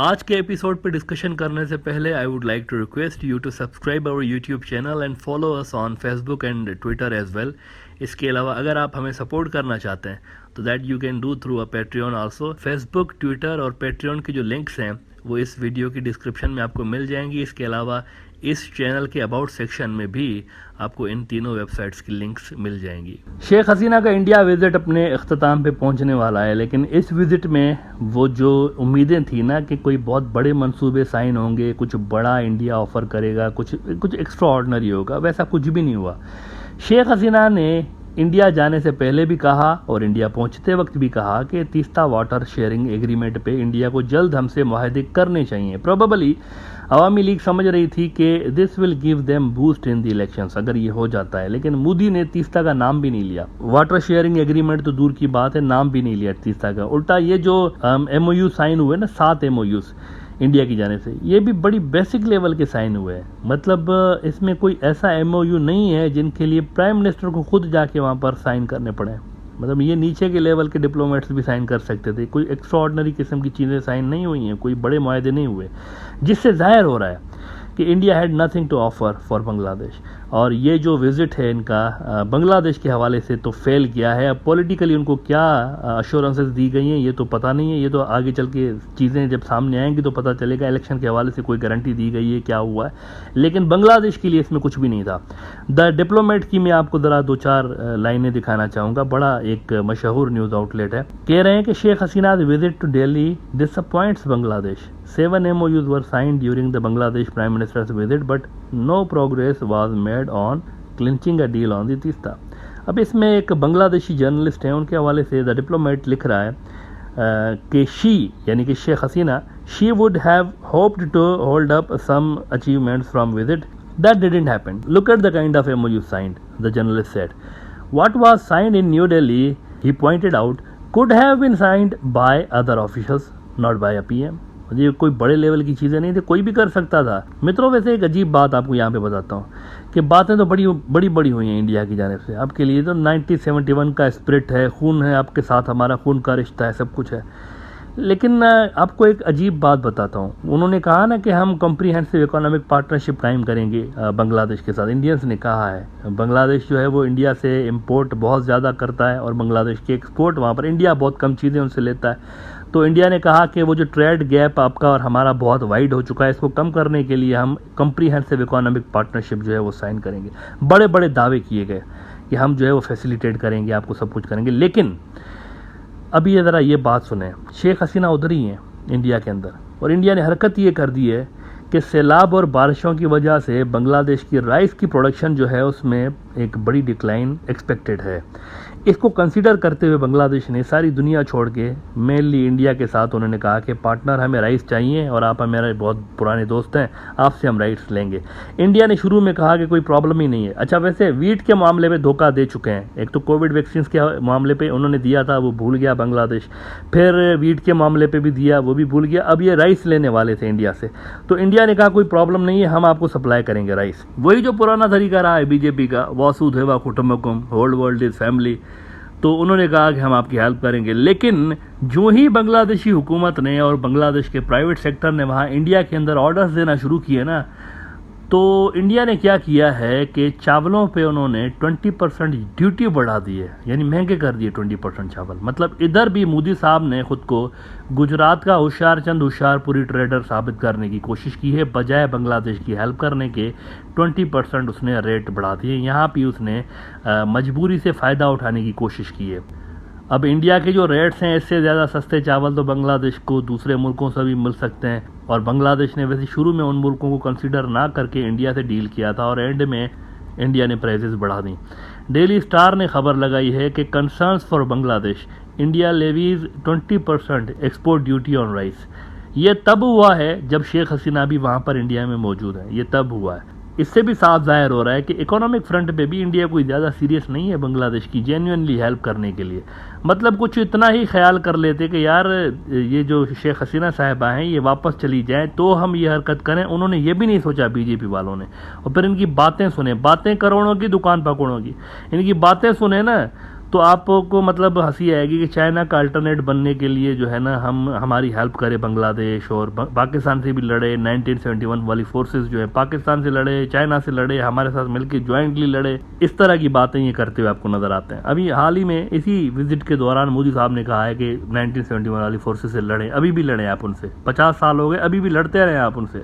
आज के एपिसोड पे डिस्कशन करने से पहले I would like to request you to subscribe our YouTube channel and follow us on Facebook and Twitter as well. इसके अलावा अगर आप हमें सपोर्ट करना चाहते हैं तो that you can do through a Patreon also. Facebook, Twitter और पेट्रियन के जो लिंक्स हैं वो इस वीडियो की डिस्क्रिप्शन में आपको मिल जाएंगी। इसके अलावा इस चैनल के अबाउट सेक्शन में भी आपको इन तीनों वेबसाइट्स की लिंक्स मिल जाएंगी। शेख हसीना का इंडिया विजिट अपने अख्ताम पे पहुंचने वाला है, लेकिन इस विजिट में वो जो उम्मीदें थी ना कि कोई बहुत बड़े मंसूबे साइन होंगे, कुछ बड़ा इंडिया ऑफर करेगा, कुछ एक्स्ट्रा ऑर्डिनरी होगा, वैसा कुछ भी नहीं हुआ। शेख हसीना ने इंडिया जाने से पहले भी कहा और इंडिया पहुंचते वक्त भी कहा कि तीस्ता वाटर शेयरिंग एग्रीमेंट पे इंडिया को जल्द हमसे मुआहदे करने चाहिए। प्रोबेबली अवामी लीग समझ रही थी कि this will give them boost in the elections अगर ये हो जाता है, लेकिन मोदी ने तीस्ता का नाम भी नहीं लिया। वाटर शेयरिंग एग्रीमेंट तो दूर की बात है, नाम भी नहीं लिया तीस्ता का। उल्टा ये जो MOU साइन हुए ना, 7 MOUs इंडिया की जाने से, ये भी बड़ी बेसिक लेवल के साइन हुए हैं। मतलब इसमें कोई ऐसा MOU नहीं है जिनके लिए प्राइम मिनिस्टर को खुद जाके वहाँ पर साइन करने पड़े। मतलब ये नीचे के लेवल के डिप्लोमेट्स भी साइन कर सकते थे। कोई एक्स्ट्रा ऑर्डिनरी किस्म की चीज़ें साइन नहीं हुई हैं, कोई बड़े मुआहदे नहीं हुए, जिससे जाहिर हो रहा है कि India had nothing to offer for Bangladesh. और ये जो विजिट है इनका बांग्लादेश के हवाले से तो फेल किया है। अब पॉलिटिकली उनको क्या अश्योरेंसेस दी गई हैं ये तो पता नहीं है, ये तो आगे चल के चीज़ें जब सामने आएंगी तो पता चलेगा। इलेक्शन के हवाले से कोई गारंटी दी गई है, क्या हुआ है, लेकिन बांग्लादेश के लिए इसमें कुछ भी नहीं था। द डिप्लोमेट की मैं आपको ज़रा 2-4 लाइनें दिखाना चाहूँगा। बड़ा एक मशहूर न्यूज़ आउटलेट है, कह रहे हैं कि Sheikh Hasina visit to Delhi disappoints Bangladesh. 7 MOUs were signed during the Bangladesh Prime Minister's visit, but no progress was made on clinching a deal on the Teesta. अब इसमें एक बांग्लादेशी जर्नलिस्ट है, उनके हवाले से द डिप्लोमेट लिख रहा है कि शी यानी कि Sheikh Hasina she would have hoped to hold up some achievements from visit that didn't happen. Look at the kind of MOU signed, the journalist said. What was signed in New Delhi, he pointed out, could have been signed by other officials, not by a PM। ये कोई बड़े level की चीज़ें नहीं थी, कोई भी कर सकता था। मित्रों, वैसे एक अजीब बात आपको यहाँ पे बताता हूँ कि बातें तो बड़ी हुई हैं इंडिया की जाने से। आपके लिए तो 1971 का स्पिरिट है, खून है आपके साथ, हमारा खून का रिश्ता है, सब कुछ है। लेकिन आपको एक अजीब बात बताता हूँ। उन्होंने कहा ना कि हम कॉम्प्रिहेंसिव इकोनॉमिक पार्टनरशिप कायम करेंगे बांग्लादेश के साथ। इंडियंस ने कहा है बांग्लादेश जो है वो इंडिया से इंपोर्ट बहुत ज़्यादा करता है और बांग्लादेश के एक्सपोर्ट वहाँ पर इंडिया बहुत कम चीज़ें उनसे लेता है। तो इंडिया ने कहा कि वो जो ट्रेड गैप आपका और हमारा बहुत वाइड हो चुका है, इसको कम करने के लिए हम कॉम्प्रिहेंसिव इकोनॉमिक पार्टनरशिप जो है वो साइन करेंगे। बड़े बड़े दावे किए गए कि हम जो है वो फैसिलिटेट करेंगे, आपको सब कुछ करेंगे। लेकिन अभी ये ज़रा ये बात सुने, शेख हसीना उधर ही हैं इंडिया के अंदर, और इंडिया ने हरकत ये कर दी है कि सैलाब और बारिशों की वजह से बांग्लादेश की राइस की प्रोडक्शन जो है उसमें एक बड़ी डिक्लाइन एक्सपेक्टेड है। इसको कंसीडर करते हुए बांग्लादेश ने सारी दुनिया छोड़ के मेनली इंडिया के साथ उन्होंने कहा कि पार्टनर हमें राइस चाहिए और आप हमारे बहुत पुराने दोस्त हैं, आपसे हम राइस लेंगे। इंडिया ने शुरू में कहा कि कोई प्रॉब्लम ही नहीं है। अच्छा, वैसे वीट के मामले में धोखा दे चुके हैं। एक तो कोविड वैक्सीन के मामले पे उन्होंने दिया था, वो भूल गया बांग्लादेश। फिर वीट के मामले पे भी दिया, वो भी भूल गया। अब ये राइस लेने वाले थे इंडिया से, तो इंडिया ने कहा कोई प्रॉब्लम नहीं है, हम आपको सप्लाई करेंगे राइस। वही जो पुराना तरीका रहा है बीजेपी का, वसुधैव कुटुंबकम, होल वर्ल्ड इज फैमिली। तो उन्होंने कहा कि हम आपकी हेल्प करेंगे। लेकिन जो ही बांग्लादेशी हुकूमत ने और बांग्लादेश के प्राइवेट सेक्टर ने वहाँ इंडिया के अंदर ऑर्डर्स देना शुरू किए ना, तो इंडिया ने क्या किया है कि चावलों पे उन्होंने 20% ड्यूटी बढ़ा दी है, यानी महंगे कर दिए 20% चावल। मतलब इधर भी मोदी साहब ने खुद को गुजरात का होशियारपुरी ट्रेडर साबित करने की कोशिश की है। बजाय बांग्लादेश की हेल्प करने के 20% उसने रेट बढ़ा दिए। यहाँ भी उसने मजबूरी से फ़ायदा उठाने की कोशिश की है। अब इंडिया के जो रेट्स हैं, इससे ज़्यादा सस्ते चावल तो बांग्लादेश को दूसरे मुल्कों से भी मिल सकते हैं। और बांग्लादेश ने वैसे शुरू में उन मुल्कों को कंसीडर ना करके इंडिया से डील किया था और एंड में इंडिया ने प्राइसेस बढ़ा दी। डेली स्टार ने खबर लगाई है कि concerns for Bangladesh, India levies 20% export duty on rice. ये तब हुआ है जब शेख हसीना भी वहाँ पर इंडिया में मौजूद है, ये तब हुआ है। इससे भी साफ जाहिर हो रहा है कि इकोनॉमिक फ्रंट पे भी इंडिया कोई ज़्यादा सीरियस नहीं है बांग्लादेश की जेन्युइनली हेल्प करने के लिए। मतलब कुछ इतना ही ख्याल कर लेते कि यार ये जो शेख हसीना साहिबा हैं ये वापस चली जाएं तो हम ये हरकत करें। उन्होंने ये भी नहीं सोचा बीजेपी वालों ने। और फिर इनकी बातें सुने, बातें करोड़ों की दुकान पकड़ों की, इनकी बातें सुने ना तो आपको मतलब हंसी आएगी कि चाइना का अल्टरनेट बनने के लिए जो है ना हमारी हेल्प करे बांग्लादेश, और पाकिस्तान से भी लड़े, 1971 वाली फोर्सेस जो है पाकिस्तान से लड़े, चाइना से लड़े, हमारे साथ मिलकर ज्वाइंटली लड़े, इस तरह की बातें ये करते हुए आपको नजर आते हैं। अभी हाल ही में इसी विजिट के दौरान मोदी साहब ने कहा है कि 1971 वाली फोर्सेस से लड़े, अभी भी लड़े आप उनसे, 50 साल हो गए अभी भी लड़ते रहे आप उनसे।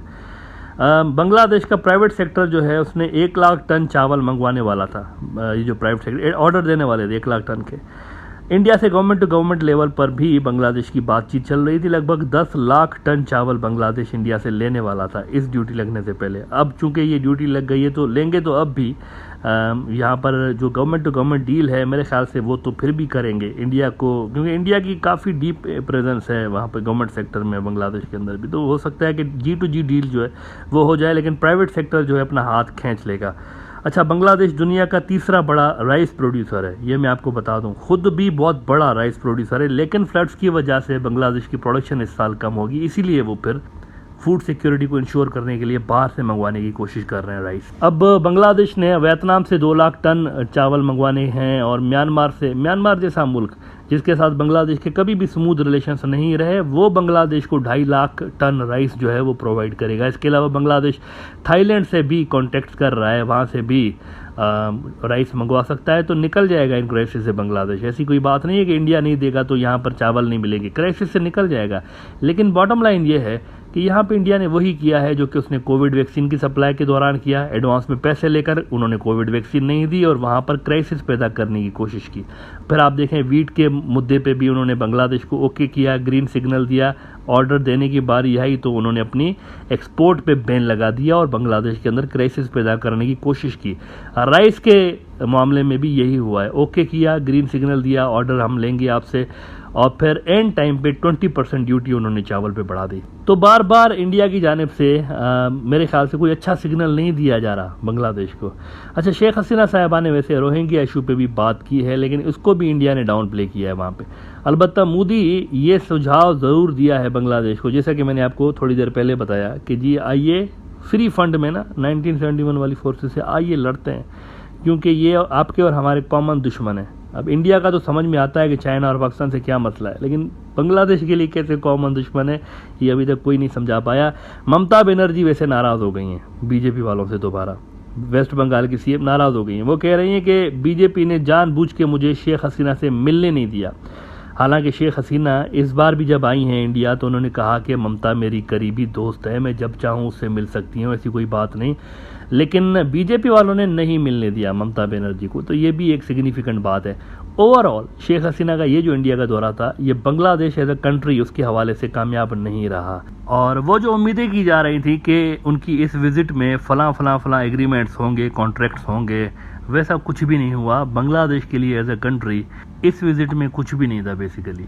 बांग्लादेश का प्राइवेट सेक्टर जो है उसने 1 लाख टन चावल मंगवाने वाला था, ये जो प्राइवेट सेक्टर ऑर्डर देने वाले थे 1 लाख टन के। इंडिया से गवर्नमेंट टू गवर्नमेंट लेवल पर भी बांग्लादेश की बातचीत चल रही थी। लगभग 10 लाख टन चावल बांग्लादेश इंडिया से लेने वाला था इस ड्यूटी लगने से पहले। अब चूंकि ये ड्यूटी लग गई है तो लेंगे तो अब भी यहाँ पर जो गवर्नमेंट टू गवर्नमेंट डील है मेरे ख्याल से वो तो फिर भी करेंगे इंडिया को, क्योंकि इंडिया की काफ़ी डीप प्रेजेंस है वहाँ पर गवर्नमेंट सेक्टर में बांग्लादेश के अंदर भी। तो हो सकता है कि G2G डील जो है वो हो जाए, लेकिन प्राइवेट सेक्टर जो है अपना हाथ खींच लेगा। अच्छा, बांग्लादेश दुनिया का तीसरा बड़ा राइस प्रोड्यूसर है, ये मैं आपको बता दूं, खुद भी बहुत बड़ा राइस प्रोड्यूसर है, लेकिन फ्लड्स की वजह से बांग्लादेश की प्रोडक्शन इस साल कम होगी, इसीलिए वो फिर फूड सिक्योरिटी को इंश्योर करने के लिए बाहर से मंगवाने की कोशिश कर रहे हैं राइस। अब बांग्लादेश ने वियतनाम से 2 लाख टन चावल मंगवाने हैं, और म्यांमार जैसा मुल्क जिसके साथ बांग्लादेश के कभी भी स्मूथ रिलेशंस नहीं रहे, वो बांग्लादेश को 2.5 लाख टन राइस जो है वो प्रोवाइड करेगा। इसके अलावा बांग्लादेश थाईलैंड से भी कॉन्टेक्ट कर रहा है, वहाँ से भी राइस मंगवा सकता है, तो निकल जाएगा इन क्राइसिस से बांग्लादेश। ऐसी कोई बात नहीं है कि इंडिया नहीं देगा तो यहाँ पर चावल नहीं मिलेगी, क्राइसिस से निकल जाएगा। लेकिन बॉटम लाइन ये है कि यहाँ पे इंडिया ने वही किया है जो कि उसने कोविड वैक्सीन की सप्लाई के दौरान किया। एडवांस में पैसे लेकर उन्होंने कोविड वैक्सीन नहीं दी और वहाँ पर क्राइसिस पैदा करने की कोशिश की। फिर आप देखें वीट के मुद्दे पे भी उन्होंने बांग्लादेश को ओके किया, ग्रीन सिग्नल दिया, ऑर्डर देने की बारी आई तो उन्होंने अपनी एक्सपोर्ट पे बैन लगा दिया और बांग्लादेश के अंदर क्राइसिस पैदा करने की कोशिश की। राइस के मामले में भी यही हुआ है, ओके किया, ग्रीन सिग्नल दिया, ऑर्डर हम लेंगे आपसे, और फिर एंड टाइम पे 20% ड्यूटी उन्होंने चावल पे बढ़ा दी। तो बार बार इंडिया की जानिब से मेरे ख्याल से कोई अच्छा सिग्नल नहीं दिया जा रहा बांग्लादेश को। अच्छा, शेख हसीना साहिबा ने वैसे रोहिंग्या इशू पे भी बात की है, लेकिन उसको भी इंडिया ने डाउन प्ले किया है वहाँ पे। अलबत्ता मोदी ये सुझाव ज़रूर दिया है बांग्लादेश को, जैसा कि मैंने आपको थोड़ी देर पहले बताया कि जी आइए फ्री फंड में ना 1971 वाली फोर्सेस से आइए लड़ते हैं, क्योंकि ये आपके और हमारे कॉमन दुश्मन है। अब इंडिया का तो समझ में आता है कि चाइना और पाकिस्तान से क्या मसला है, लेकिन बांग्लादेश के लिए कैसे कॉमन दुश्मन है ये अभी तक कोई नहीं समझा पाया। ममता बनर्जी वैसे नाराज़ हो गई हैं बीजेपी वालों से, दोबारा वेस्ट बंगाल की सीएम नाराज़ हो गई हैं। वो कह रही हैं कि बीजेपी ने जानबूझ के मुझे शेख हसीना से मिलने नहीं दिया। हालांकि शेख हसीना इस बार भी जब आई हैं इंडिया तो उन्होंने कहा कि ममता मेरी करीबी दोस्त है, मैं जब चाहूँ उससे मिल सकती हूँ, ऐसी कोई बात नहीं। लेकिन बीजेपी वालों ने नहीं मिलने दिया ममता बनर्जी को, तो ये भी एक सिग्निफिकेंट बात है। ओवरऑल शेख हसीना का ये जो इंडिया का दौरा था, ये बांग्लादेश एज अ कंट्री उसके हवाले से कामयाब नहीं रहा, और वो जो उम्मीदें की जा रही थी कि उनकी इस विजिट में फला एग्रीमेंट्स होंगे, कॉन्ट्रैक्ट्स होंगे, वैसा कुछ भी नहीं हुआ। बांग्लादेश के लिए एज अ कंट्री इस विजिट में कुछ भी नहीं था बेसिकली।